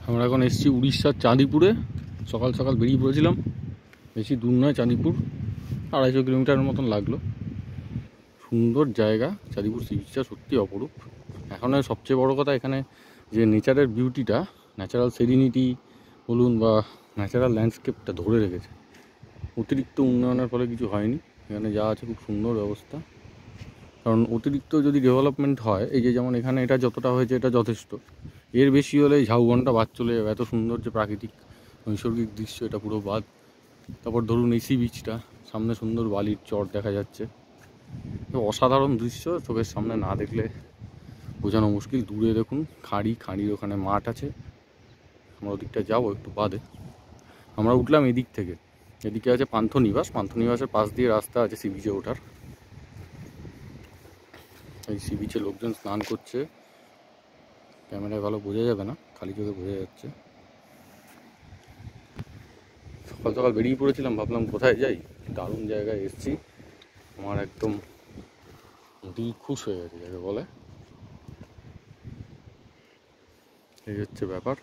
আমরা এখন এসেছি উড়িষ্যার চাঁদিপুরে। সকাল সকাল বেরিয়ে পড়েছিলাম, বেশি দূর নয় চাঁদিপুর, 250 কিলোমিটারের মতন লাগলো। সুন্দর জায়গা, চাঁদিপুর সি বিচটা সত্যি অপরূপ। এখন সবচেয়ে বড় কথা, এখানে যে নেচারের বিউটিটা, ন্যাচারাল সেরিনিটি বলুন বা ন্যাচারাল ল্যান্ডস্কেপটা ধরে রেখেছে। অতিরিক্ত উন্নয়নের ফলে কিছু হয়নি, এখানে যা আছে খুব সুন্দর ব্যবস্থা। কারণ অতিরিক্ত যদি ডেভেলপমেন্ট হয়, এই যে যেমন এখানে এটা যতটা হয়েছে এটা যথেষ্ট, এর বেশি হলে ঝাউবনটা বাদ চলে যাবে। এত সুন্দর যে প্রাকৃতিক নৈসর্গিক দৃশ্য, এটা পুরো বাদ। তারপর ধরুন এই সি বিচটা, সামনে সুন্দর বালির চর দেখা যাচ্ছে, অসাধারণ দৃশ্য। চোখের সামনে না দেখলে বোঝানো মুশকিল। দূরে দেখুন খাঁড়ির ওখানে মাঠ আছে, আমরা ওদিকটা যাবো একটু বাদে। আমরা উঠলাম এদিক থেকে, এদিকে আছে পান্থনিবাস, পান্থনিবাসের পাশ দিয়ে রাস্তা আছে সি বিচে ওঠার। এই সি বিচে লোকজন স্নান করছে, ক্যামেরায় ভালো বোঝা যাবে না, খালি চোখে বোঝা যাচ্ছে। সকাল সকাল বেরিয়ে পড়েছিলাম, ভাবলাম কোথায় যাই, দারুণ জায়গায় এসেছি। আমার একদম দিল খুশ হয়ে গেছে যাকে বলে, এই হচ্ছে ব্যাপার।